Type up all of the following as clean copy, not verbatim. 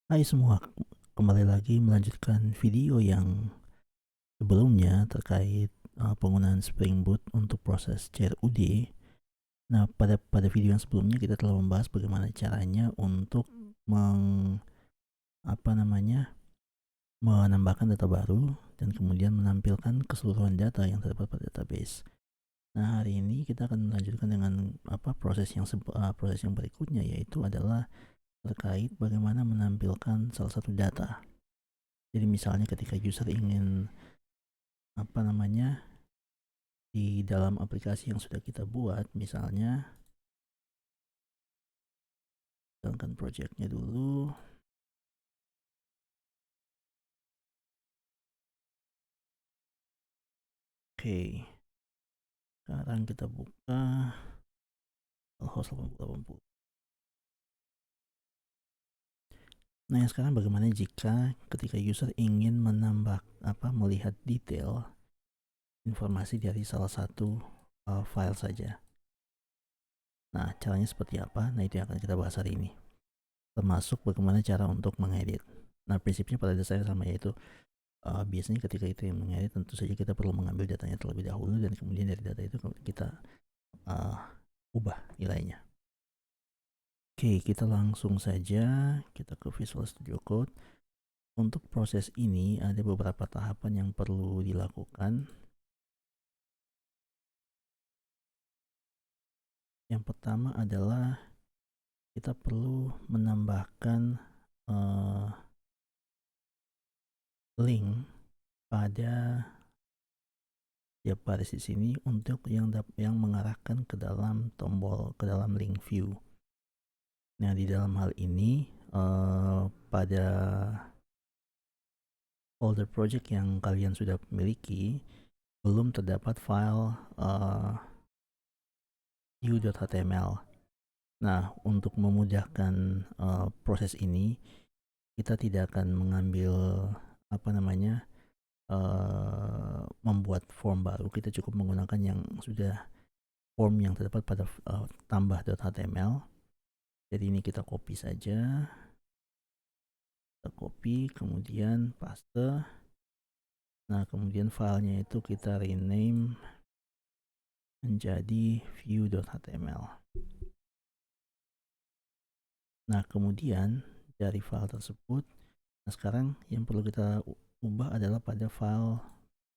Hai semua, kembali lagi melanjutkan video yang sebelumnya terkait penggunaan Spring Boot untuk proses CRUD. Nah, pada video yang sebelumnya kita telah membahas bagaimana caranya untuk meng, apa namanya, menambahkan data baru dan kemudian menampilkan keseluruhan data yang terdapat pada database. Nah, hari ini kita akan melanjutkan dengan proses yang berikutnya, yaitu adalah terkait bagaimana menampilkan salah satu data. Jadi misalnya ketika user ingin di dalam aplikasi yang sudah kita buat, misalnya jalankan projectnya dulu. Oke, sekarang kita buka host 8080. Nah, yang sekarang bagaimana jika ketika user ingin melihat detail informasi dari salah satu file saja. Nah, caranya seperti apa? Nah, itu yang akan kita bahas hari ini. Termasuk bagaimana cara untuk mengedit. Nah, prinsipnya pada dasarnya sama, yaitu biasanya ketika itu yang mengedit, tentu saja kita perlu mengambil datanya terlebih dahulu dan kemudian dari data itu kita ubah nilainya. Oke, kita langsung saja kita ke Visual Studio Code. Untuk proses ini ada beberapa tahapan yang perlu dilakukan. Yang pertama adalah kita perlu menambahkan link pada tiap baris di sini untuk yang mengarahkan ke dalam link view. Nah, di dalam hal ini pada folder project yang kalian sudah miliki belum terdapat file view.html. Nah, untuk memudahkan proses ini, kita tidak akan mengambil membuat form baru. Kita cukup menggunakan yang sudah form yang terdapat pada tambah.html. Jadi ini kita copy saja. Kita copy, kemudian paste. Nah, kemudian filenya itu kita rename menjadi view.html. Nah, kemudian dari file tersebut, nah sekarang yang perlu kita ubah adalah pada file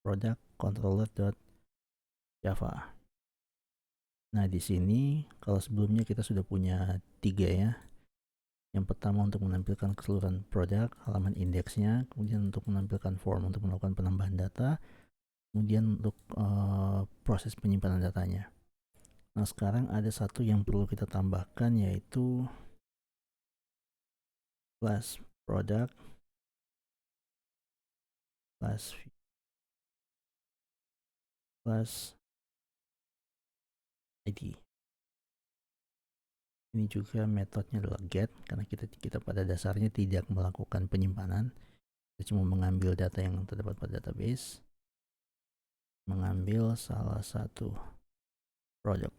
product controller.java. Nah, di sini kalau sebelumnya kita sudah punya 3 ya. Yang pertama untuk menampilkan keseluruhan produk, halaman indeksnya, kemudian untuk menampilkan form untuk melakukan penambahan data, kemudian untuk proses penyimpanan datanya. Nah, sekarang ada satu yang perlu kita tambahkan, yaitu class product class ID. Ini juga metodenya adalah get, karena kita pada dasarnya tidak melakukan penyimpanan. Kita cuma mengambil data yang terdapat pada database, mengambil salah satu produk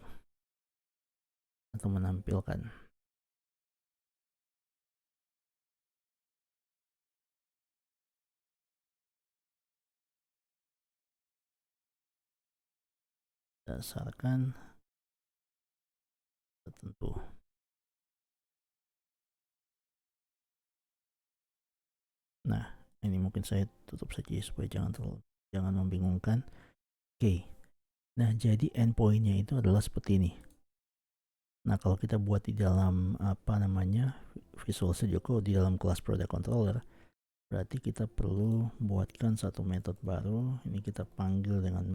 atau menampilkan. Berdasarkan tertentu. Nah, ini mungkin saya tutup saja supaya jangan membingungkan. Oke. Nah, jadi endpointnya itu adalah seperti ini. Nah, kalau kita buat di dalam Visual Studio Code di dalam kelas Product Controller, berarti kita perlu buatkan satu metode baru. Ini kita panggil dengan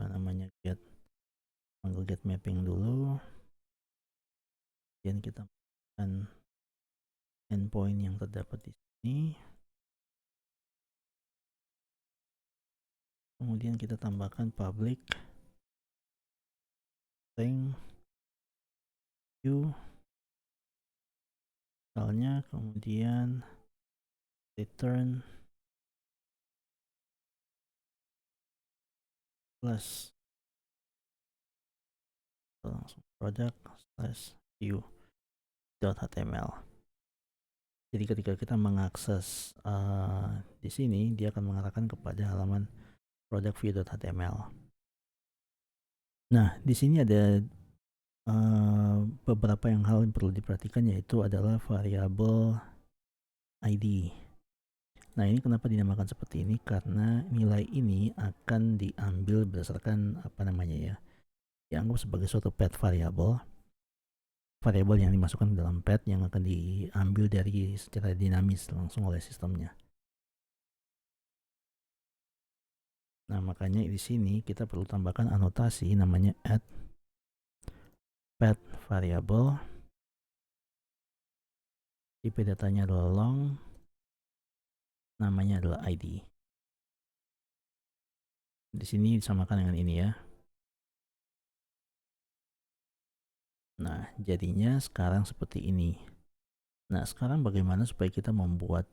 get mapping dulu. Kemudian kita masukkan endpoint yang terdapat di sini. Kemudian kita tambahkan public string view misalnya, kemudian return plus langsung product slash view.html. Jadi ketika kita mengakses di sini, dia akan mengarahkan kepada halaman product view.html. Nah, di sini ada beberapa hal yang perlu diperhatikan, yaitu adalah variabel ID. Nah, ini kenapa dinamakan seperti ini? Karena nilai ini akan diambil berdasarkan dianggap sebagai suatu path variable yang dimasukkan ke dalam path yang akan diambil dari secara dinamis langsung oleh sistemnya. Nah, makanya di sini kita perlu tambahkan anotasi namanya add path variable. Tipe datanya adalah long, namanya adalah ID. Di sini disamakan dengan ini ya. Nah, jadinya sekarang seperti ini. Nah, sekarang bagaimana supaya kita membuat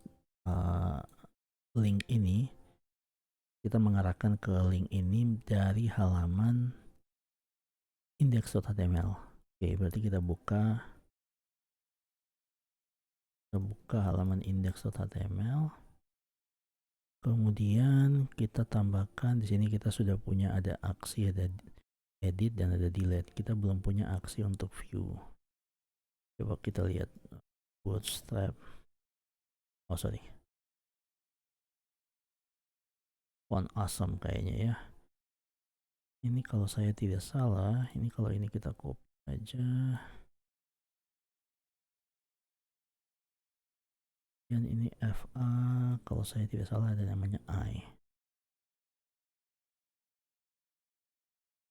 link ini? Kita mengarahkan ke link ini dari halaman index.html. Oke, berarti kita buka halaman index.html. Kemudian kita tambahkan di sini, kita sudah punya ada aksi, ada edit, dan ada delete. Kita belum punya aksi untuk view. Coba kita lihat bootstrap. Oh sorry, font awesome kayaknya ya. Ini kalau saya tidak salah, ini kalau ini kita copy aja. Dan ini FA, kalau saya tidak salah ada namanya I.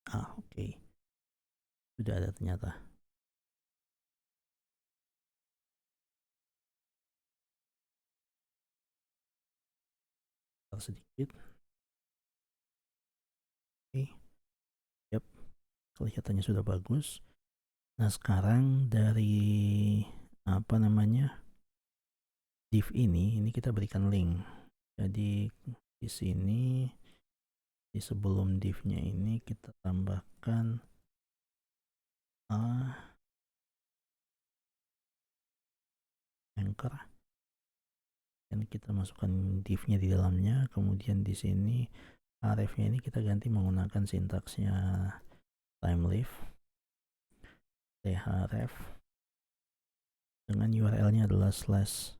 Oke. Sudah ada ternyata. Sedikit. Oke. Yap. Kelihatannya sudah bagus. Nah, sekarang dari div ini kita berikan link. Jadi di sini di sebelum div-nya ini kita tambahkan anchor, dan kita masukkan div-nya di dalamnya. Kemudian di sini href-nya ini kita ganti menggunakan sintaksnya timelive, thref, dengan URL-nya adalah slash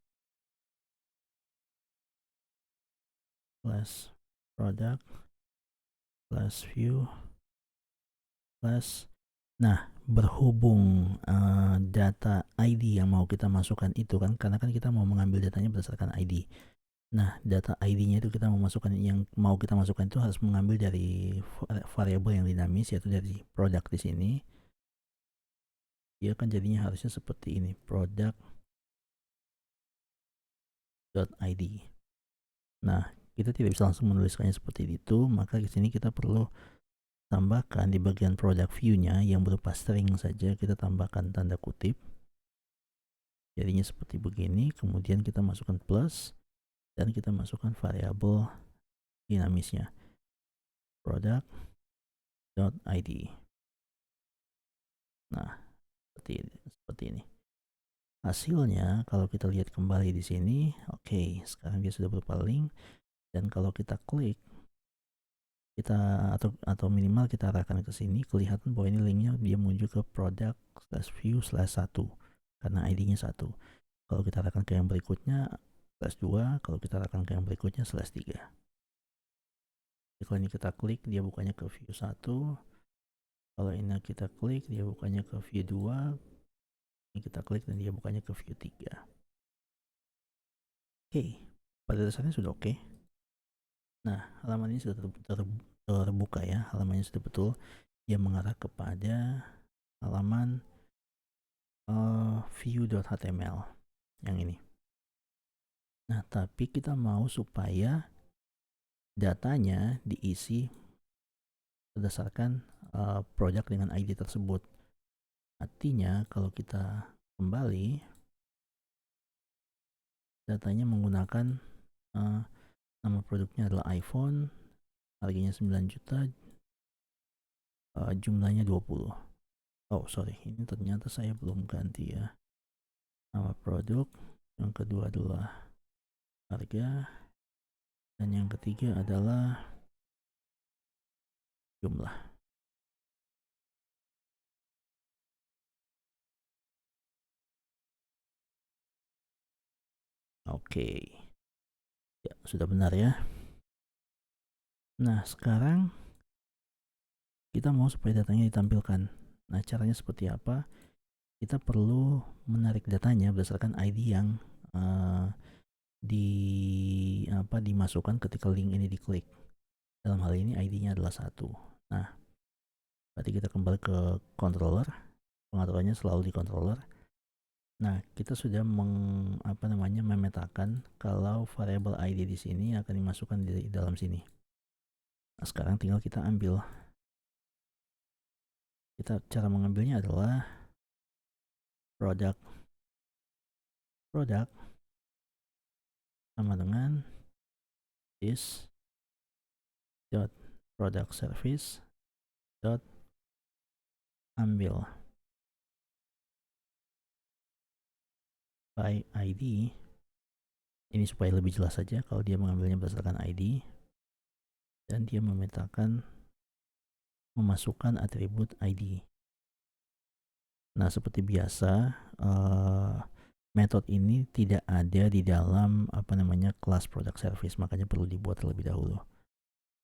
product /view nah, berhubung data ID yang mau kita masukkan itu kan, karena kan kita mau mengambil datanya berdasarkan ID. Nah, data ID-nya itu kita mau masukkan, yang mau kita masukkan itu harus mengambil dari variabel yang dinamis, yaitu dari product di sini. Dia kan jadinya harusnya seperti ini, product.id. Nah, kita tidak bisa langsung menuliskannya seperti itu, maka di sini kita perlu tambahkan di bagian product view-nya yang berupa string saja, kita tambahkan tanda kutip. Jadinya seperti begini, kemudian kita masukkan plus, dan kita masukkan variabel dinamisnya, product.id. Nah, seperti ini. Hasilnya kalau kita lihat kembali di sini, oke, sekarang dia sudah berupa link, dan kalau kita klik, atau minimal kita arahkan ke sini, kelihatan bahwa ini linknya dia menuju ke product/view/1 karena ID-nya 1. Kalau kita arahkan ke yang berikutnya /2, kalau kita arahkan ke yang berikutnya /3. Jadi kalau ini kita klik, dia bukanya ke view 1. Kalau ini kita klik, dia bukanya ke view 2. Ini kita klik dan dia bukanya ke view 3. Oke, pada dasarnya sudah oke. Nah, halaman ini sudah terbuka ya, halamannya sudah betul. Dia mengarah kepada halaman view.html yang ini. Nah, tapi kita mau supaya datanya diisi berdasarkan produk dengan ID tersebut. Artinya kalau kita kembali, datanya menggunakan nama produknya adalah iPhone, harganya 9 juta, jumlahnya 20. Oh sorry, ini ternyata saya belum ganti ya nama produk. yang kedua adalah harga, dan yang ketiga adalah jumlah. Oke, ya sudah benar ya. Nah sekarang kita mau supaya datanya ditampilkan. Nah caranya seperti apa? Kita perlu menarik datanya berdasarkan ID yang dimasukkan ketika link ini diklik. Dalam hal ini ID-nya adalah 1. Nah, berarti kita kembali ke controller. Pengaturannya selalu di controller. Nah, kita sudah memetakan kalau variabel ID di sini akan dimasukkan di dalam sini. Nah, sekarang tinggal kita ambil. Cara mengambilnya adalah product sama dengan this dot product service dot ambil by ID. Ini supaya lebih jelas saja kalau dia mengambilnya berdasarkan ID, dan dia memasukkan atribut ID. Nah, seperti biasa, metode ini tidak ada di dalam kelas product service, makanya perlu dibuat terlebih dahulu.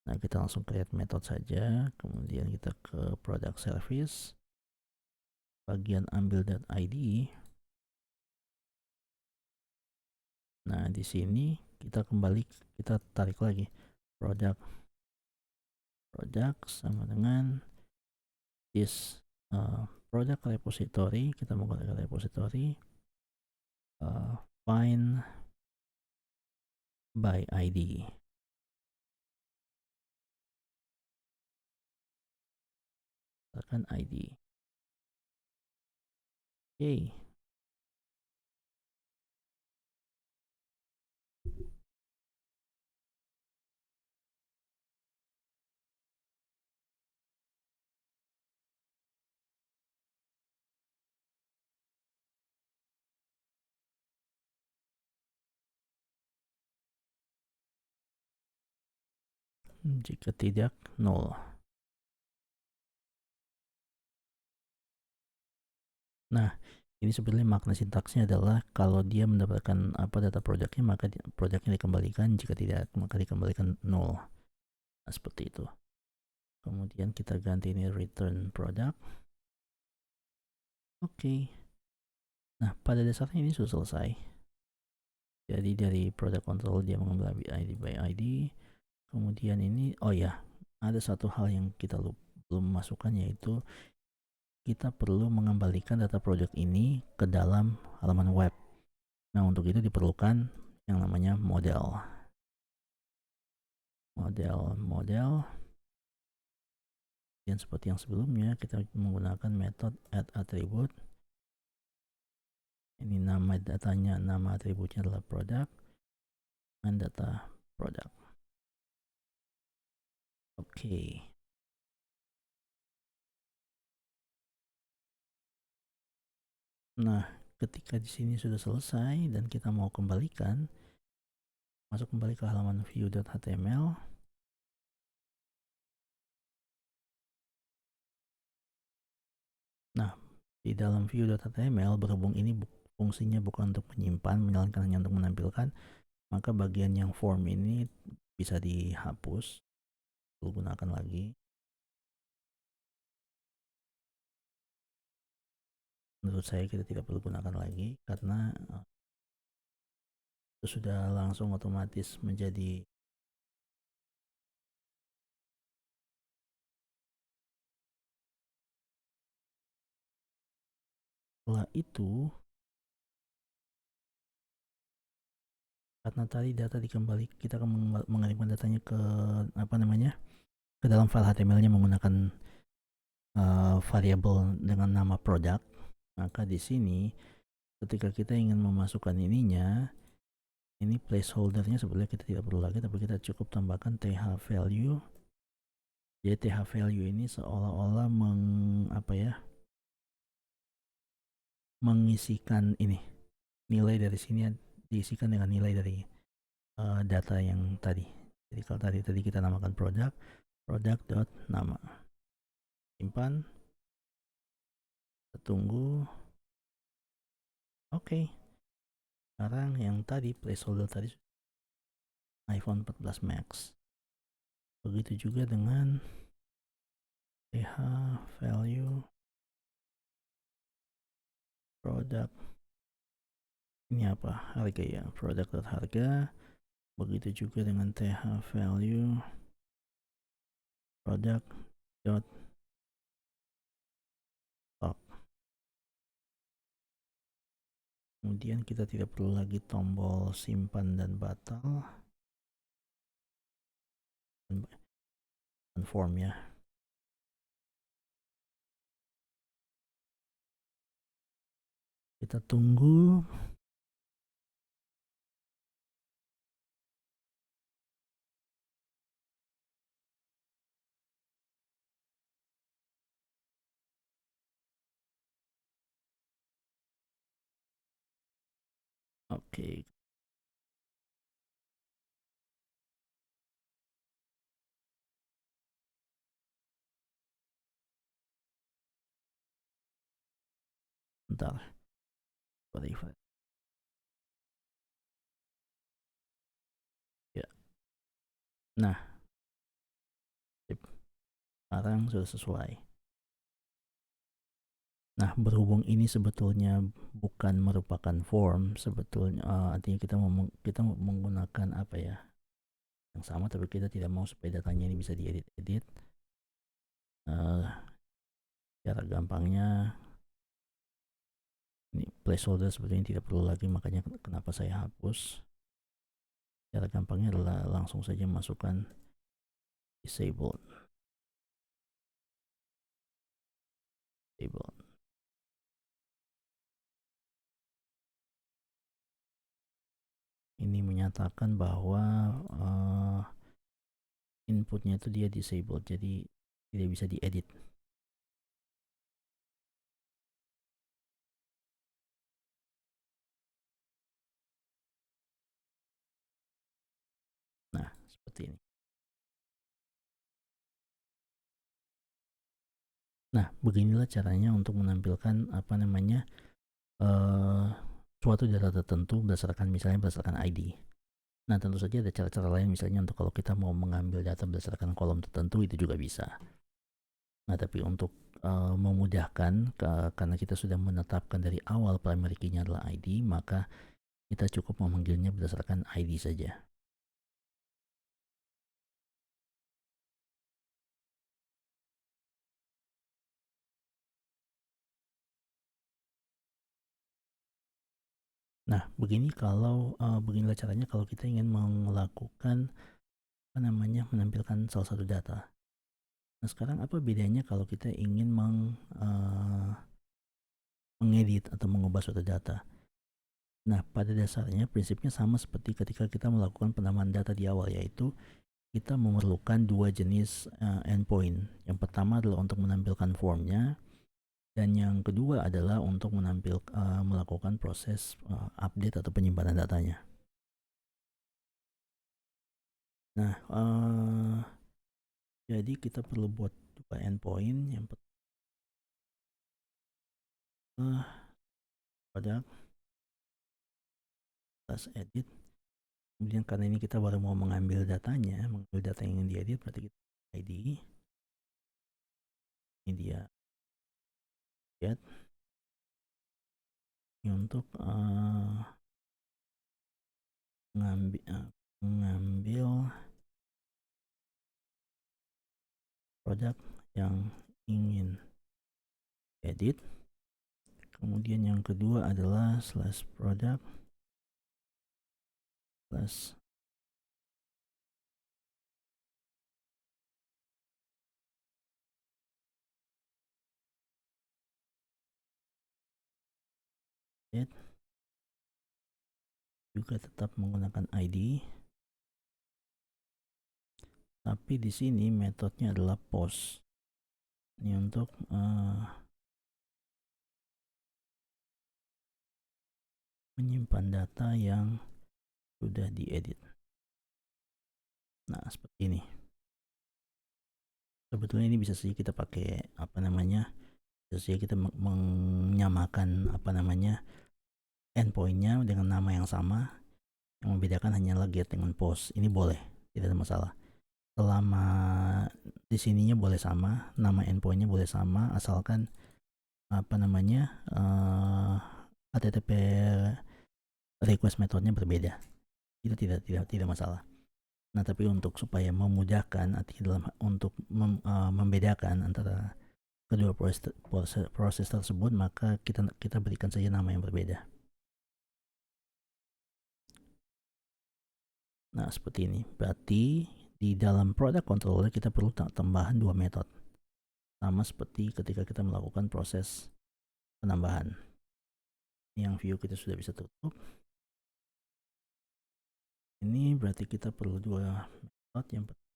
Nah, kita langsung create method saja, kemudian kita ke product service, bagian ambil.id. Nah, di sini kita tarik lagi product sama dengan this product repository. Kita menggunakan repository find by ID. Tekan ID. Oke. Jika tidak, 0. Nah, ini sebenarnya makna sintaksnya adalah kalau dia mendapatkan data produknya, maka produknya dikembalikan. Jika tidak, maka dikembalikan 0. Nah, seperti itu. Kemudian kita ganti ini return product. Oke. Nah, pada dasarnya ini sudah selesai. Jadi dari product control dia mengambil ID by ID. Kemudian ini, ada satu hal yang kita belum masukkan, yaitu kita perlu mengembalikan data produk ini ke dalam halaman web. Nah, untuk itu diperlukan yang namanya model. Dan seperti yang sebelumnya, kita menggunakan metode add attribute. Ini nama datanya, nama atributnya adalah product dan data product. Oke. Nah, ketika di sini sudah selesai dan kita mau kembalikan, masuk kembali ke halaman view.html. Nah, di dalam view.html, berhubung ini fungsinya bukan untuk menyimpan, melainkan hanya untuk menampilkan, maka bagian yang form ini bisa dihapus, perlu gunakan lagi. Menurut saya kita tidak perlu gunakan lagi karena itu sudah langsung otomatis menjadi setelah itu. Karena tadi data dikembali, kita akan mengirimkan datanya ke ke dalam file HTML-nya menggunakan variabel dengan nama product. Maka di sini ketika kita ingin memasukkan ini placeholdernya sebenarnya kita tidak perlu lagi, tapi kita cukup tambahkan th value. Jadi th value ini seolah-olah mengisikan ini, nilai dari sini diisikan dengan nilai dari data yang tadi. Jadi kalau tadi kita namakan produk dot nama, simpan, kita tunggu. Oke. Sekarang yang tadi placeholder tadi iPhone 14 Max. Begitu juga dengan th value produk, ini apa, harga ya, produk dot harga. Begitu juga dengan th value produk dot stock. Kemudian kita tidak perlu lagi tombol simpan dan batal dan form ya. Kita tunggu. Oke. Bentar. Ya. Nah, sekarang sudah sesuai. Nah, berhubung ini sebetulnya bukan merupakan form, sebetulnya artinya kita menggunakan apa ya, yang sama, tapi kita tidak mau supaya datanya ini bisa diedit. Cara gampangnya ini placeholder sebetulnya tidak perlu lagi, makanya kenapa saya hapus. Cara gampangnya adalah langsung saja masukkan disabled. Ini menyatakan bahwa inputnya itu dia disabled, jadi tidak bisa diedit. Nah, seperti ini. Nah, beginilah caranya untuk menampilkan apa namanya suatu data tertentu berdasarkan ID. Nah, tentu saja ada cara-cara lain, misalnya untuk kalau kita mau mengambil data berdasarkan kolom tertentu itu juga bisa. Nah, tapi untuk memudahkan, karena kita sudah menetapkan dari awal primary key-nya adalah ID, maka kita cukup memanggilnya berdasarkan ID saja. Nah, beginilah caranya kalau kita ingin melakukan menampilkan salah satu data. Nah, sekarang apa bedanya kalau kita ingin mengedit atau mengubah suatu data? Nah, pada dasarnya prinsipnya sama seperti ketika kita melakukan penamaan data di awal, yaitu kita memerlukan dua jenis endpoint. Yang pertama adalah untuk menampilkan formnya, dan yang kedua adalah untuk melakukan proses update atau penyimpanan datanya. Nah, jadi kita perlu buat dua endpoint. Yang pertama pada plus edit. Kemudian karena ini kita baru mau mengambil data yang diedit, berarti kita ID. Ini dia get. Ini untuk mengambil produk yang ingin edit. Kemudian yang kedua adalah /product plus edit, juga tetap menggunakan ID, tapi di sini metodenya adalah post. Ini untuk menyimpan data yang sudah diedit. Nah, seperti ini. Sebetulnya ini bisa saja kita pakai bisa saja kita menyamakan endpointnya dengan nama yang sama, yang membedakan hanyalah get dengan post. Ini boleh, tidak ada masalah. Selama di sininya boleh sama, nama endpointnya boleh sama, asalkan HTTP request methodenya berbeda. Itu tidak masalah. Nah, tapi untuk supaya memudahkan untuk membedakan antara kedua proses tersebut, maka kita berikan saja nama yang berbeda. Nah, seperti ini. Berarti di dalam product controller kita perlu tambahan 2 metode. Sama seperti ketika kita melakukan proses penambahan. Yang view kita sudah bisa tutup. Ini berarti kita perlu 2 metode. Yang pertama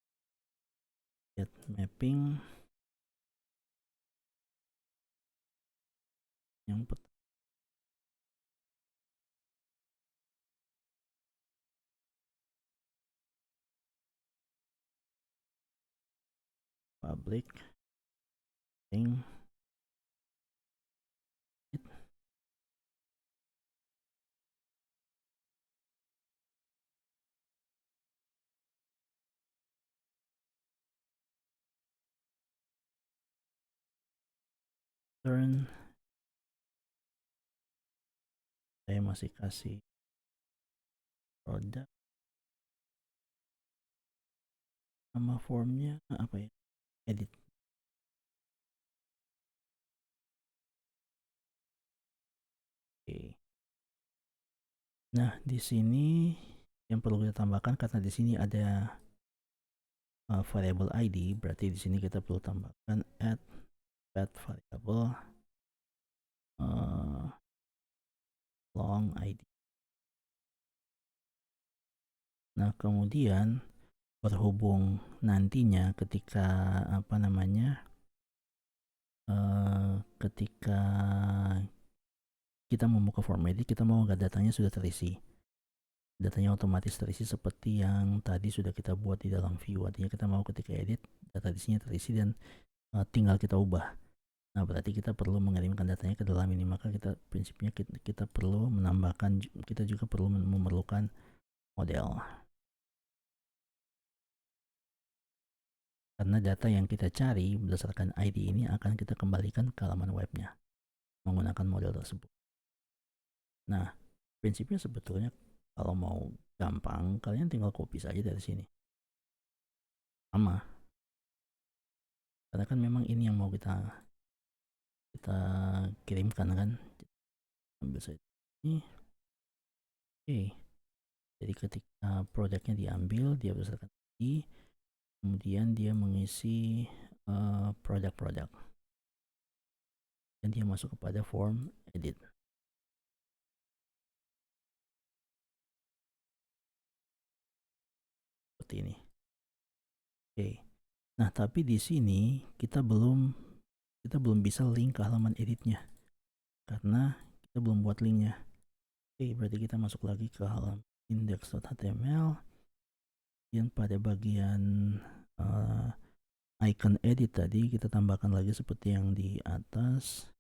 get mapping, yang pertama public thing turn. Saya masih kasih produk, nama formnya apa ya, edit. Oke. Nah, di sini yang perlu kita tambahkan, karena di sini ada variable ID, berarti di sini kita perlu tambahkan add variable long ID. Nah, kemudian berhubung nantinya ketika ketika kita membuka form edit, kita mau nggak datanya sudah terisi, datanya otomatis terisi seperti yang tadi sudah kita buat di dalam view. Artinya kita mau ketika edit data di sini terisi dan tinggal kita ubah. Nah, berarti kita perlu mengirimkan datanya ke dalam ini. Maka prinsipnya kita perlu menambahkan, kita juga perlu memerlukan model. Karena data yang kita cari berdasarkan ID ini akan kita kembalikan ke halaman webnya menggunakan model tersebut. Nah, prinsipnya sebetulnya kalau mau gampang, kalian tinggal copy saja dari sini. Sama. Karena kan memang ini yang mau kita kirimkan kan. Ambil saja ini. Oke. Jadi ketika produknya diambil, dia berdasarkan ID, kemudian dia mengisi produk-produk. Dan dia masuk kepada form edit. Seperti ini. Oke. Nah, tapi di sini kita belum bisa link ke halaman editnya. Karena kita belum buat linknya. Oke, berarti kita masuk lagi ke halaman index.html. Dan pada bagian icon edit tadi kita tambahkan lagi seperti yang di atas.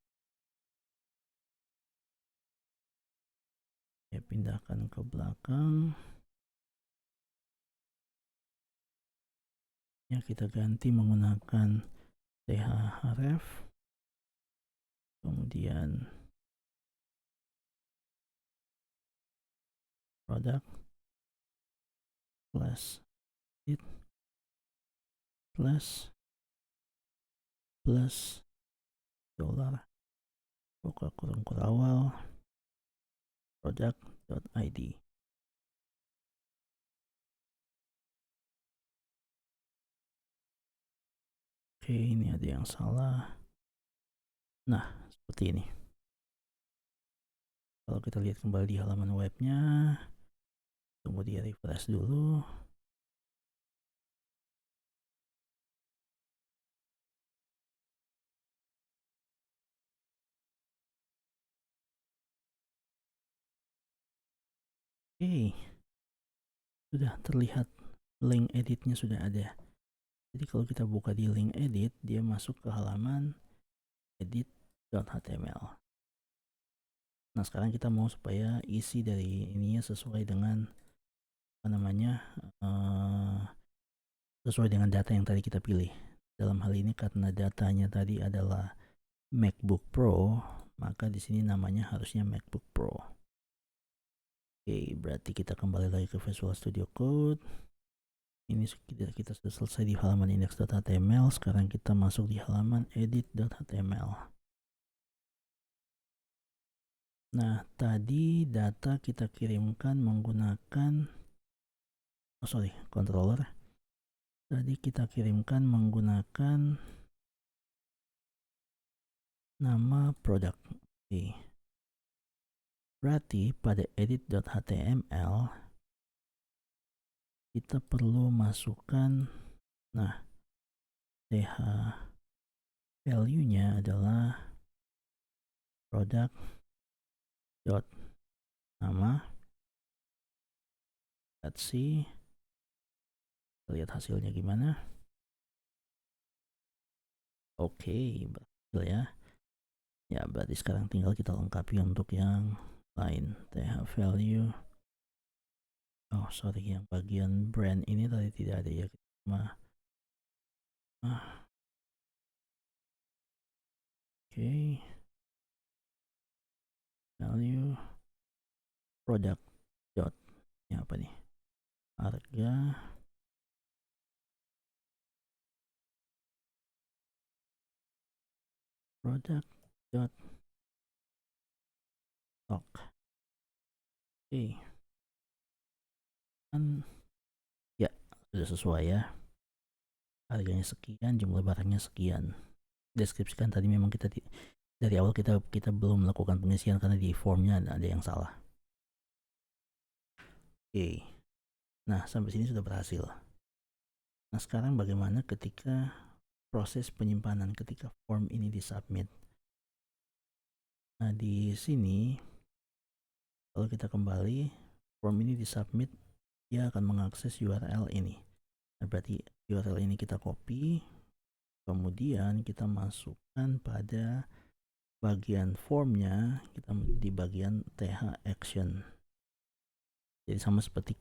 Ya, pindahkan ke belakang. Ya, kita ganti menggunakan thref. Kemudian produk plus edit plus dollar buka kurung awal product.id. Oke, ini ada yang salah. Nah, seperti ini. Kalau kita lihat kembali di halaman webnya, tunggu dia refresh dulu. Oke, sudah terlihat link editnya sudah ada. Jadi kalau kita buka di link edit, dia masuk ke halaman edit.html. Nah, sekarang kita mau supaya isi dari ininya sesuai dengan apa namanya, sesuai dengan data yang tadi kita pilih. Dalam hal ini karena datanya tadi adalah MacBook Pro, maka di sini namanya harusnya MacBook Pro. Oke, berarti kita kembali lagi ke Visual Studio Code. Ini kita sudah selesai di halaman index.html. Sekarang kita masuk di halaman edit.html. Nah, tadi data kita kirimkan menggunakan controller. Tadi kita kirimkan menggunakan nama produk. Oke. Berarti pada edit.html kita perlu masukkan, nah, th value-nya adalah produk dot nama. Let's see, lihat hasilnya gimana. Oke, berhasil ya. Ya, berarti sekarang tinggal kita lengkapi untuk yang lain. Th value, yang bagian brand ini tadi tidak ada ya. Oke, value product dot, ya apa nih, harga product dot stock. Oke, kan ya sudah sesuai ya, harganya sekian, jumlah barangnya sekian. Deskripsikan tadi memang kita dari awal kita belum melakukan pengisian karena di formnya ada yang salah. Oke, nah sampai sini sudah berhasil. Nah, sekarang bagaimana ketika proses penyimpanan ketika form ini disubmit? Nah, di sini kalau kita kembali, form ini disubmit, dia akan mengakses URL ini. Nah, berarti URL ini kita copy, kemudian kita masukkan pada bagian formnya, kita di bagian th action. Jadi sama seperti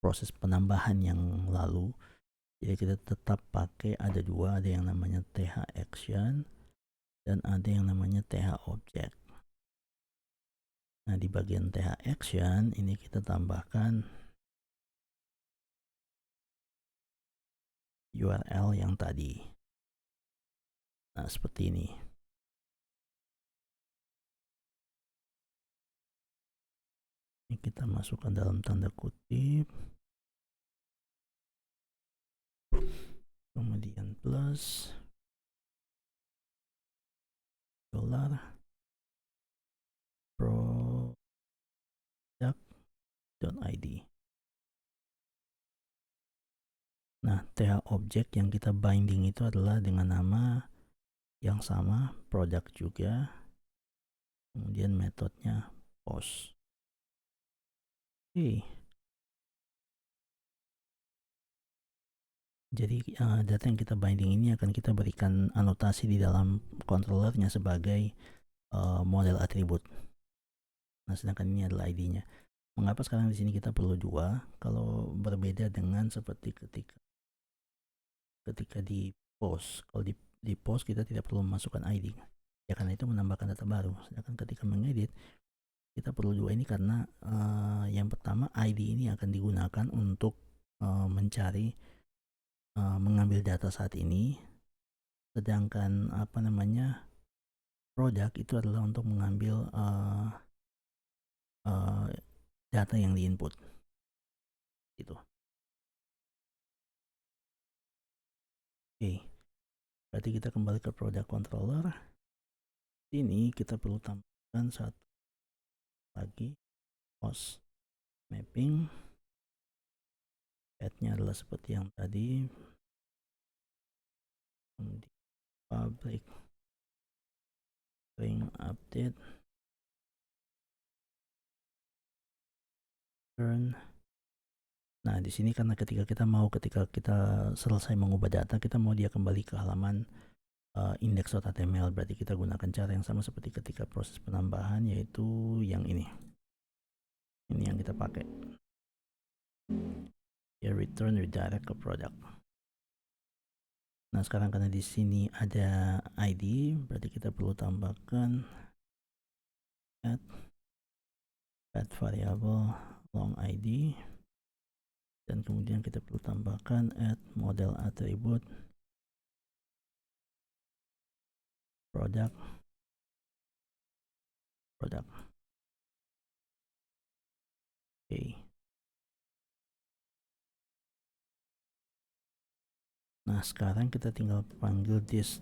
proses penambahan yang lalu. Jadi kita tetap pakai ada dua, ada yang namanya th action dan ada yang namanya th object. Nah, di bagian th action ini kita tambahkan URL yang tadi. Nah, seperti ini. Ini kita masukkan dalam tanda kutip, kemudian plus $product.id. Nah, th object yang kita binding itu adalah dengan nama yang sama, produk juga, kemudian metodenya post. Oke. Jadi data yang kita binding ini akan kita berikan anotasi di dalam controllernya sebagai model atribut. Nah, sedangkan ini adalah ID-nya. Mengapa sekarang di sini kita perlu dua? Kalau berbeda dengan seperti ketika di post. Kalau di post kita tidak perlu memasukkan ID. Ya, karena itu menambahkan data baru. Sedangkan ketika mengedit kita perlu dua ini karena yang pertama ID ini akan digunakan untuk mencari mengambil data saat ini, sedangkan produk itu adalah untuk mengambil data yang diinput gitu. Oke, berarti kita kembali ke product controller. Ini kita perlu tambahkan satu lagi, post mapping. Path-nya adalah seperti yang tadi, public string update return. Nah, di sini karena ketika kita selesai mengubah data, kita mau dia kembali ke halaman index.html, berarti kita gunakan cara yang sama seperti ketika proses penambahan, yaitu yang ini yang kita pakai, ya, return redirect ke product. Nah, sekarang karena di sini ada ID, berarti kita perlu tambahkan add variable long ID, dan kemudian kita perlu tambahkan add model attribute product. Oke. Nah, sekarang kita tinggal panggil this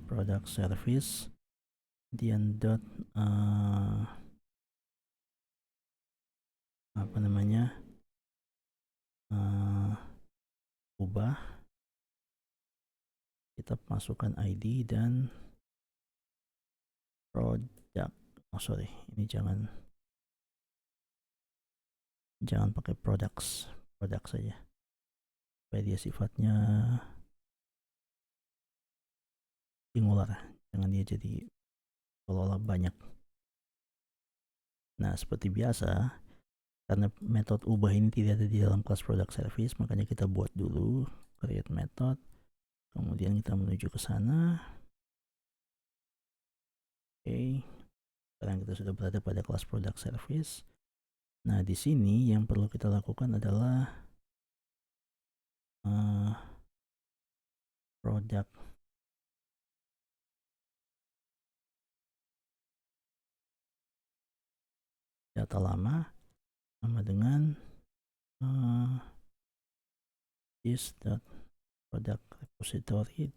product service, kemudian ubah, kita masukkan ID dan product. Ini jangan pakai product saja, supaya dia sifatnya singular, jangan dia jadi seolah-olah banyak. Nah, seperti biasa, karena metode ubah ini tidak ada di dalam kelas product service, makanya kita buat dulu create method, kemudian kita menuju ke sana. Oke, sekarang kita sudah berada pada kelas product service. Nah, di sini yang perlu kita lakukan adalah product data lama sama dengan this.product repository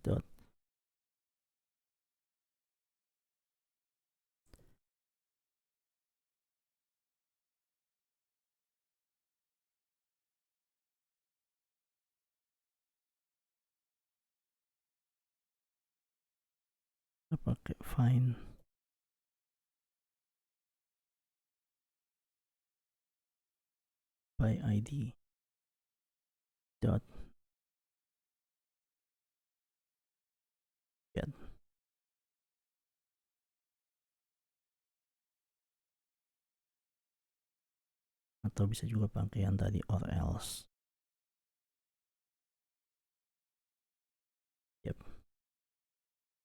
pakai find by ID dot get, atau bisa juga pakai yang tadi or else.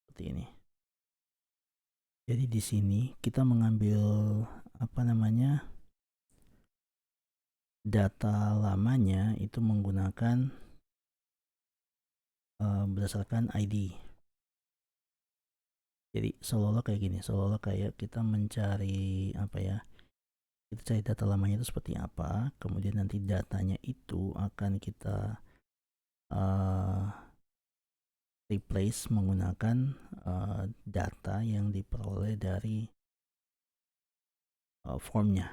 Seperti ini. Jadi di sini kita mengambil data lamanya itu menggunakan berdasarkan ID. Jadi seolah-olah kayak gini, seolah-olah kayak kita mencari kita cari data lamanya itu seperti apa, kemudian nanti datanya itu akan kita replace menggunakan data yang diperoleh dari formnya.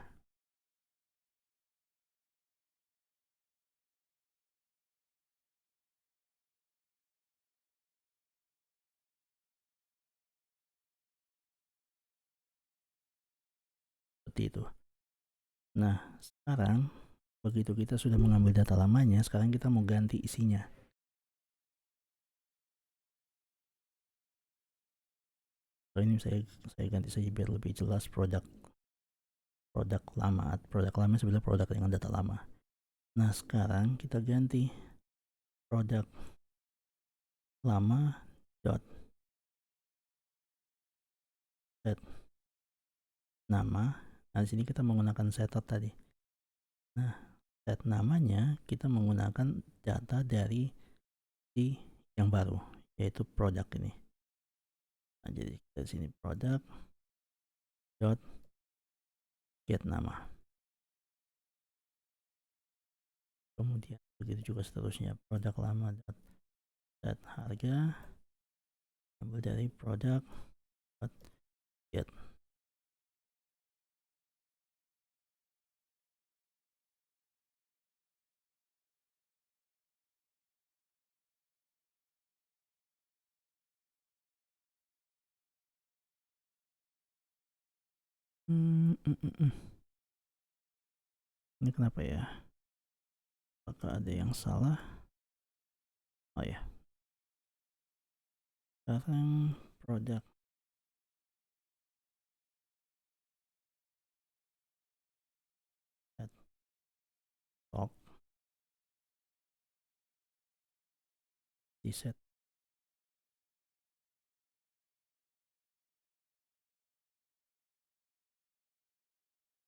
Seperti itu. Nah, sekarang begitu kita sudah mengambil data lamanya, sekarang kita mau ganti isinya. So, ini saya ganti saja biar lebih jelas produk lama. Produk lama sebenarnya produk dengan data lama. Nah, sekarang kita ganti produk lama dot set nama. Nah, di sini kita menggunakan setup tadi. Nah, set namanya kita menggunakan data dari si yang baru, yaitu produk ini. Nah, jadi dari sini produk dot get nama. Kemudian begitu juga seterusnya, produk lama dot set harga, ambil dari produk dot get. Ini kenapa ya? Apakah ada yang salah? Oh ya, sekarang produk stock di set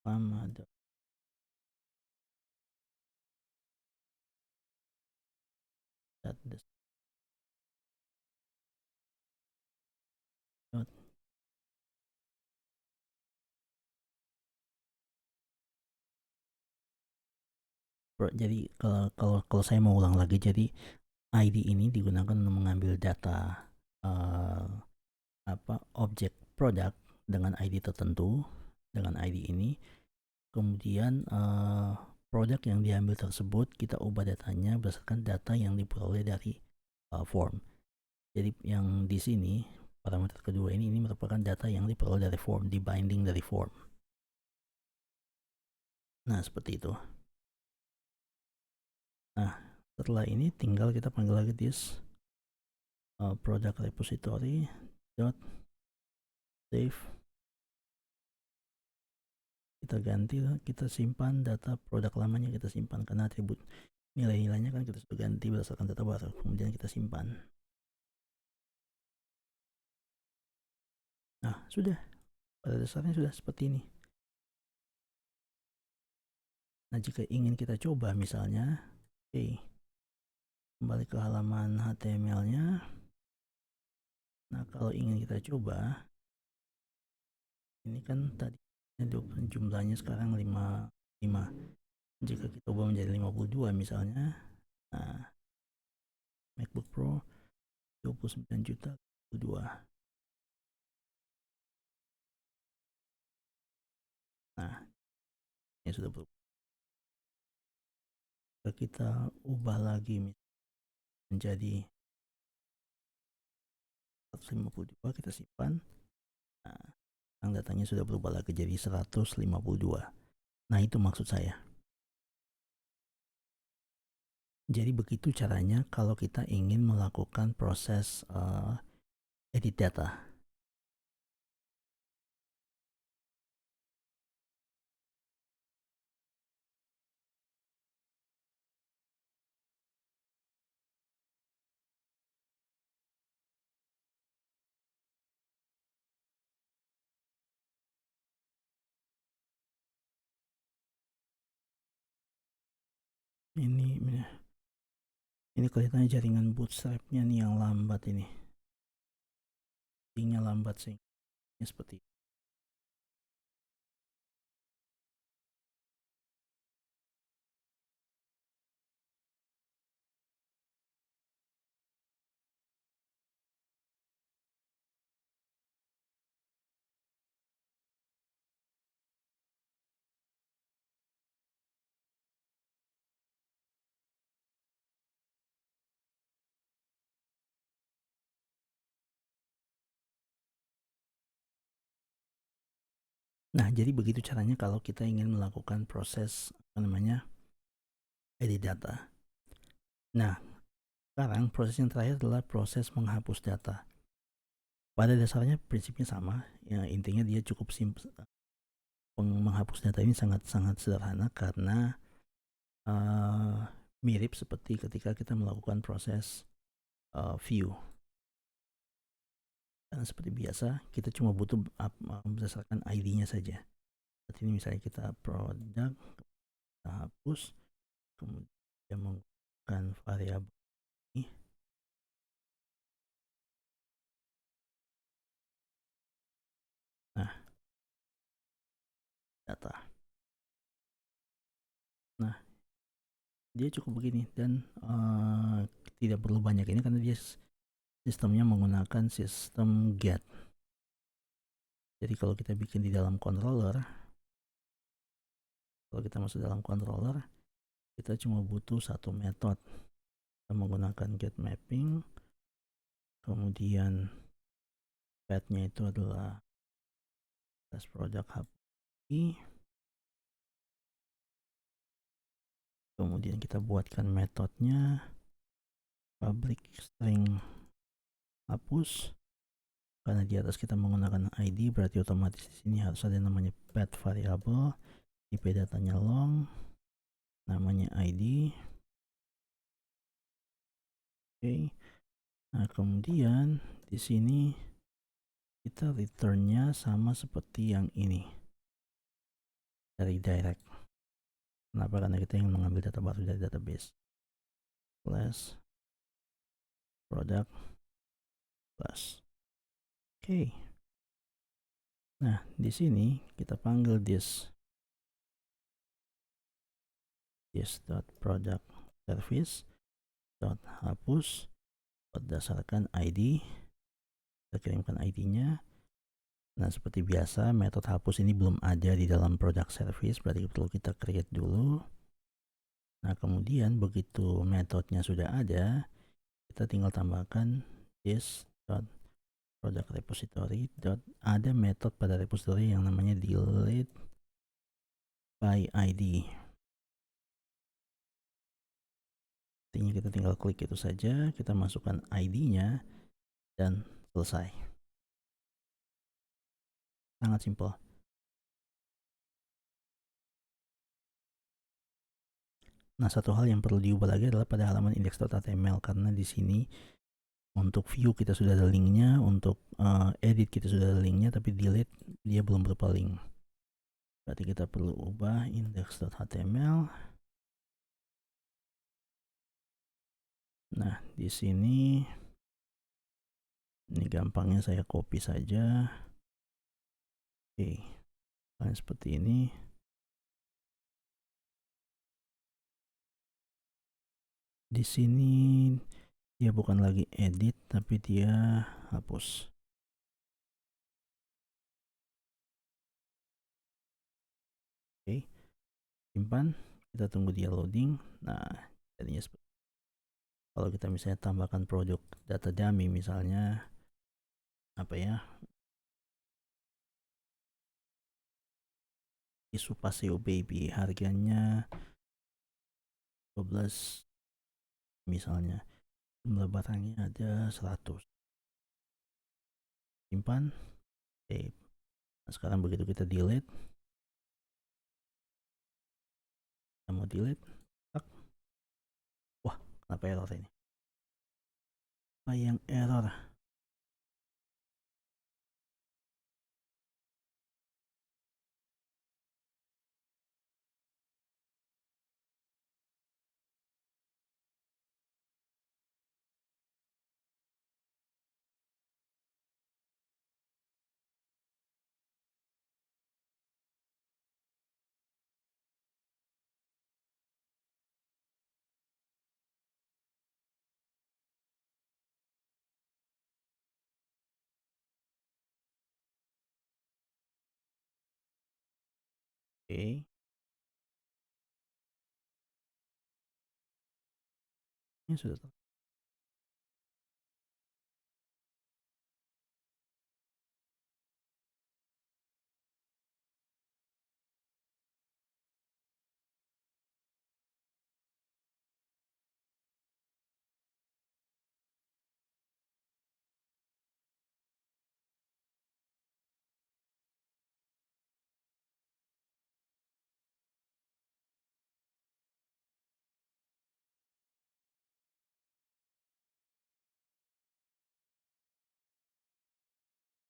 lama dot dot. Jadi kalau saya mau ulang lagi, jadi ID ini digunakan untuk mengambil data uh, objek produk dengan ID tertentu. Dengan ID ini kemudian produk yang diambil tersebut kita ubah datanya berdasarkan data yang diperoleh dari form. Jadi yang di sini parameter kedua ini merupakan data yang diperoleh dari form, di binding dari form. Nah, seperti itu. Nah, setelah ini tinggal kita panggil lagi this product repository dot save. Kita ganti, kita simpan data produk lamanya, kita simpan karena atribut nilai-nilainya kan kita sudah ganti berdasarkan data baru, kemudian kita simpan. Nah, sudah, pada dasarnya sudah seperti ini. Nah, jika ingin kita coba misalnya, kembali ke halaman HTML-nya. Nah, kalau ingin kita coba, ini kan tadi jumlahnya sekarang 5. Jika kita ubah menjadi 52 misalnya, nah, MacBook Pro 29 juta 2. Nah, ini sudah berubah. Jika kita ubah lagi menjadi 152, kita simpan. Nah, yang datanya sudah berubah lagi jadi 152. Nah, itu maksud saya. Jadi begitu caranya kalau kita ingin melakukan proses edit data. Ini kelihatannya jaringan bootstrapnya nih yang lambat ini. Tingnya lambat sih. Ini seperti ini. Nah, jadi begitu caranya kalau kita ingin melakukan proses edit data. Nah, sekarang proses yang terakhir adalah proses menghapus data. Pada dasarnya prinsipnya sama, ya intinya dia cukup simpel. Menghapus data ini sangat-sangat sederhana karena mirip seperti ketika kita melakukan proses view. Dan seperti biasa, kita cuma butuh berdasarkan ID-nya saja. Seperti ini misalnya kita produk, kita hapus, kemudian menggunakan variabel ini. Nah, data. Nah, dia cukup begini dan tidak perlu banyak ini karena dia sistemnya menggunakan sistem get. Jadi kalau kita bikin di dalam controller, kalau kita masuk dalam controller, kita cuma butuh satu metode. Kita menggunakan get mapping, kemudian path-nya itu adalah test product hub kemudian kita buatkan metodenya public string hapus. Karena di atas kita menggunakan ID, berarti otomatis di sini harus ada namanya path variable, IP datanya long, namanya ID. Oke. Nah, kemudian di sini kita returnnya sama seperti yang ini dari direct. Kenapa? Karena kita ingin mengambil data baru dari database. Plus product plus. Oke. Nah, di sini kita panggil this product service hapus berdasarkan ID. Kita kirimkan ID-nya. Nah, seperti biasa metode hapus ini belum ada di dalam product service, berarti perlu kita create dulu. Nah, kemudian begitu metodenya sudah ada, kita tinggal tambahkan this product repository ada metode pada repository yang namanya delete by ID. Artinya kita tinggal klik itu saja, kita masukkan ID-nya dan selesai. Sangat simpel. Nah, satu hal yang perlu diubah lagi adalah pada halaman index.html, karena di sini untuk view kita sudah ada linknya, untuk edit kita sudah ada linknya, tapi delete dia belum berupa link. Berarti kita perlu ubah index.html. Nah, di sini ini gampangnya saya copy saja. Oke, seperti ini. Di sini dia bukan lagi edit, tapi dia hapus. Oke, simpan. Kita tunggu dia loading. Nah, jadinya seperti kalau kita misalnya tambahkan produk data dummy, misalnya apa ya, isu paseo baby, harganya 12 misalnya, jumlah barangnya ada 100. Simpan, save. Nah, sekarang begitu kita delete, kita mau delete, wah, kenapa error ini? Apa yang error? Oke, ini sudah.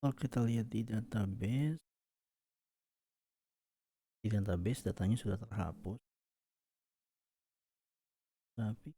Kalau kita lihat di database datanya sudah terhapus, tapi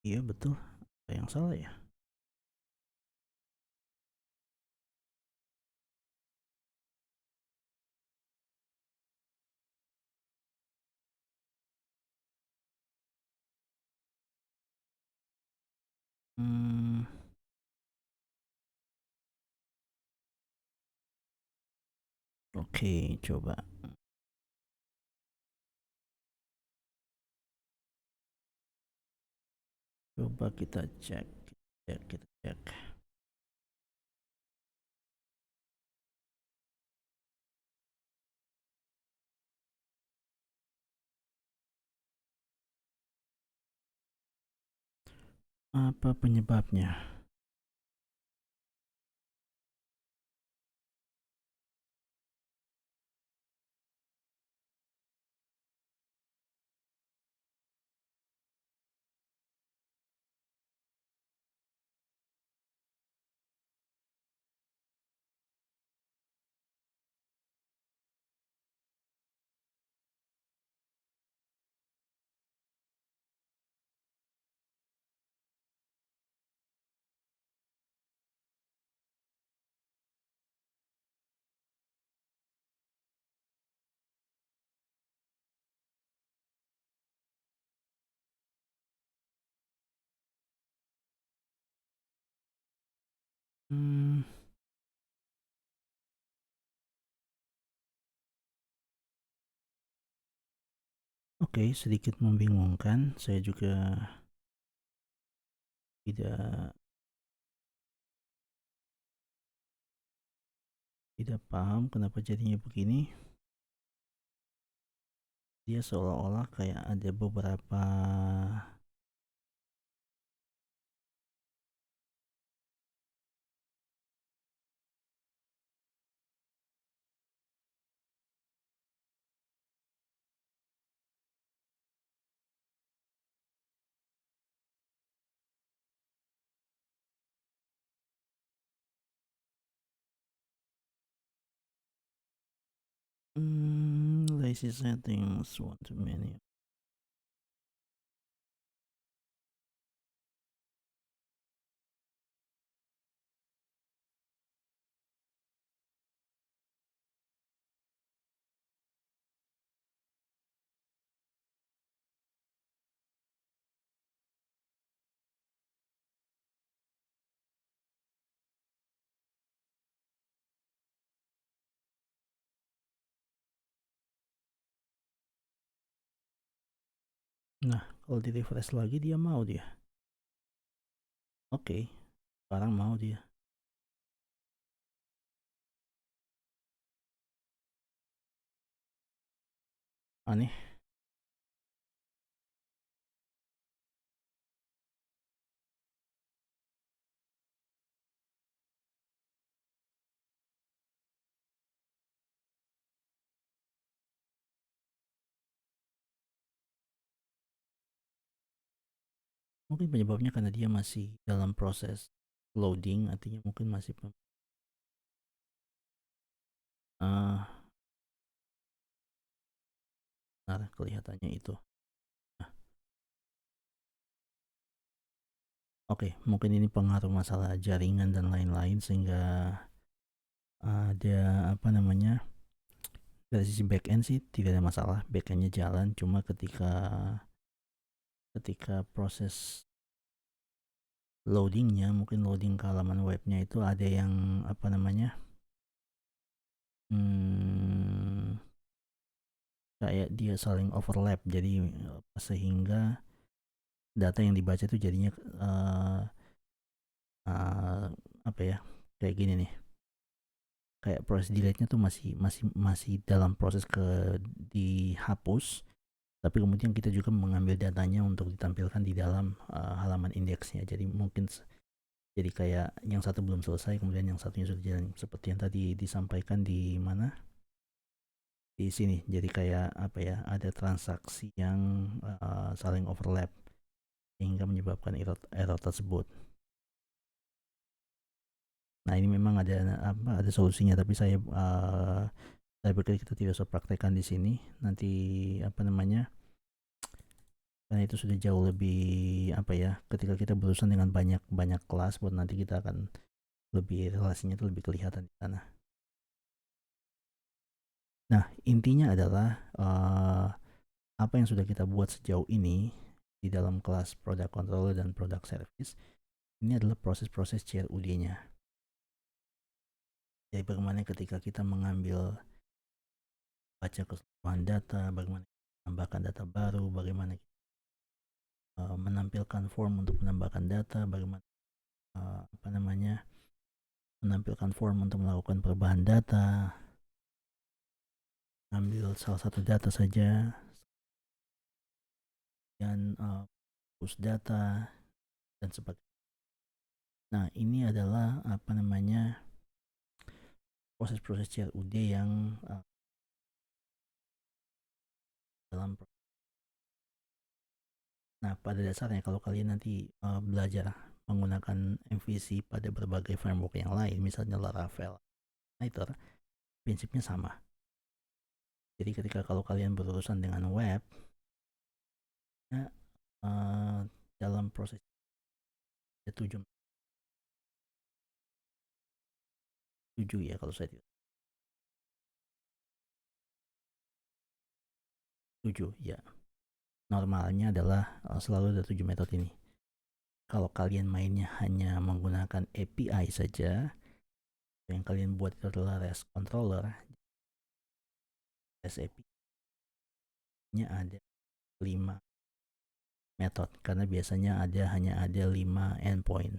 Iya betul, apa yang salah ya? Hmm, oke, coba. Coba kita cek, kita cek. Apa penyebabnya? Hmm, oke, sedikit membingungkan. Saya juga tidak tidak paham kenapa jadinya begini. Dia seolah-olah kayak ada beberapa. Lazy settings, one to many. Nah, kalau di refresh lagi dia mau dia. Oke, sekarang mau dia. Aneh. Mungkin penyebabnya karena dia masih dalam proses loading, artinya mungkin masih uh, nah, kelihatannya itu. Nah, oke, mungkin ini pengaruh masalah jaringan dan lain-lain sehingga ada apa namanya, dari sisi backend sih tidak ada masalah, backendnya jalan, cuma ketika proses loadingnya, mungkin loading ke halaman webnya itu ada yang apa namanya, hmm, kayak dia saling overlap, jadi sehingga data yang dibaca itu jadinya uh, uh, apa ya, kayak gini nih, kayak proses delete-nya tuh masih dalam proses dihapus, tapi kemudian kita juga mengambil datanya untuk ditampilkan di dalam halaman indeksnya, jadi mungkin jadi kayak yang satu belum selesai kemudian yang satunya sudah jalan, seperti yang tadi disampaikan di mana, di sini. Jadi kayak apa ya, ada transaksi yang saling overlap sehingga menyebabkan error tersebut. Nah, ini memang ada solusinya, tapi saya pikir kita tidak usah praktekkan di sini. Nanti apa namanya, Karena itu sudah jauh lebih apa ya, ketika kita berurusan dengan banyak kelas, buat nanti kita akan lebih relasinya itu lebih kelihatan di sana. Nah, intinya adalah apa yang sudah kita buat sejauh ini di dalam kelas product controller dan product service ini adalah proses-proses CRUD-nya. Jadi bagaimana ketika kita mengambil baca keseluruhan data, bagaimana menambahkan data baru, bagaimana menampilkan form untuk menambahkan data, bagaimana menampilkan form untuk melakukan perubahan data, ambil salah satu data saja, dan push data dan sebagainya. Nah, ini adalah proses-proses CRUD yang dalam. Nah, pada dasarnya kalau kalian nanti belajar menggunakan MVC pada berbagai framework yang lain, misalnya Laravel, Igniter, prinsipnya sama. Jadi ketika kalau kalian berurusan dengan web, ya, dalam proses ada 7 ya kalau saya tidak 7 ya. Normalnya adalah selalu ada 7 metode ini. Kalau kalian mainnya hanya menggunakan API saja, yang kalian buat itu adalah REST controller, REST API-nya ada 5 metode karena biasanya hanya ada 5 endpoint.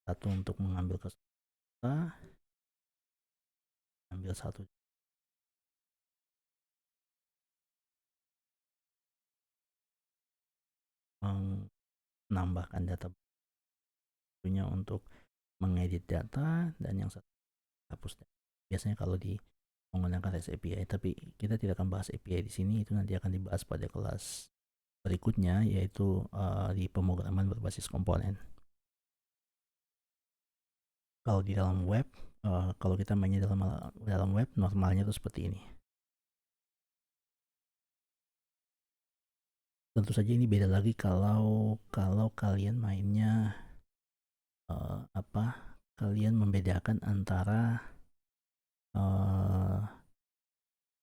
Satu untuk mengambil keseluruhan, ambil satu menambahkan data, punya untuk mengedit data, dan yang satu hapus data. Biasanya kalau di menggunakan REST API, tapi kita tidak akan bahas API di sini, itu nanti akan dibahas pada kelas berikutnya, yaitu di pemrograman berbasis komponen. Kalau di dalam web, kalau kita mainnya dalam web, normalnya itu seperti ini. Tentu saja ini beda lagi kalau kalian mainnya kalian membedakan antara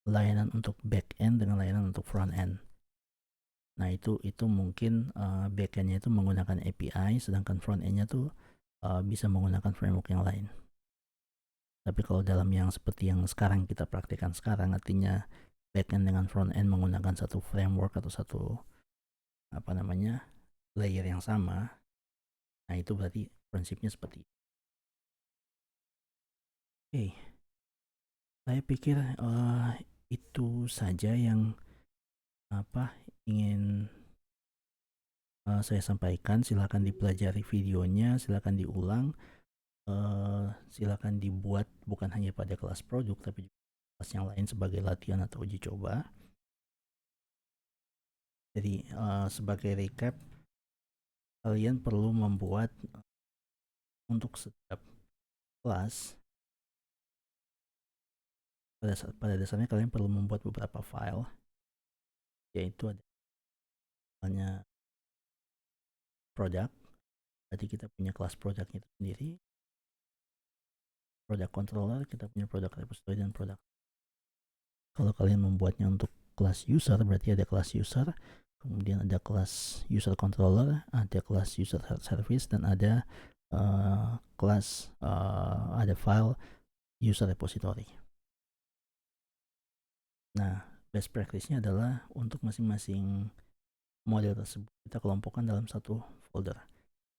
layanan untuk back end dengan layanan untuk front end. Nah, itu mungkin back endnya itu menggunakan API, sedangkan front endnya tuh bisa menggunakan framework yang lain. Tapi kalau dalam yang seperti yang sekarang kita praktikkan sekarang, artinya back end dengan front end menggunakan satu framework atau satu layer yang sama, nah itu berarti prinsipnya seperti itu. Oke, saya pikir itu saja yang ingin saya sampaikan. Silakan dipelajari videonya, silakan diulang, silakan dibuat bukan hanya pada kelas produk tapi juga kelas yang lain sebagai latihan atau uji coba. Jadi sebagai recap, kalian perlu membuat untuk setiap kelas, pada dasarnya kalian perlu membuat beberapa file, yaitu ada misalnya produk, berarti kita punya kelas produknya itu sendiri, product controller, kita punya product repository dan produk. Kalau kalian membuatnya untuk kelas user, berarti ada kelas user, kemudian ada kelas user controller, ada kelas user service, dan ada kelas ada file user repository. Nah, best practice-nya adalah untuk masing-masing model tersebut kita kelompokkan dalam satu folder.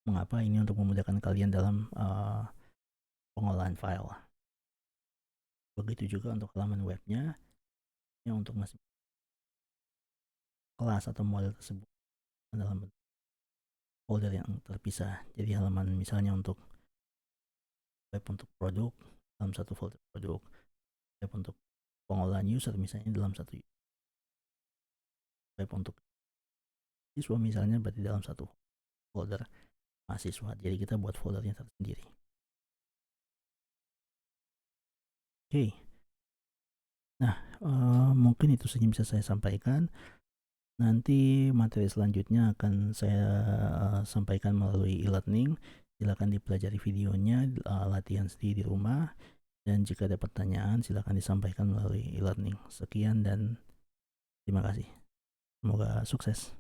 Mengapa? Ini untuk memudahkan kalian dalam pengolahan file. Begitu juga untuk halaman webnya, yang untuk masing kelas atau model tersebut dalam folder yang terpisah. Jadi halaman misalnya untuk web untuk produk dalam satu folder produk, web untuk pengolahan user misalnya dalam satu, web untuk siswa misalnya berarti dalam satu folder mahasiswa. Jadi kita buat foldernya tersendiri. Oke. Nah, mungkin itu saja bisa saya sampaikan. Nanti materi selanjutnya akan saya sampaikan melalui e-learning. Silakan dipelajari videonya, latihan sendiri di rumah, dan jika ada pertanyaan silakan disampaikan melalui e-learning. Sekian dan terima kasih. Semoga sukses.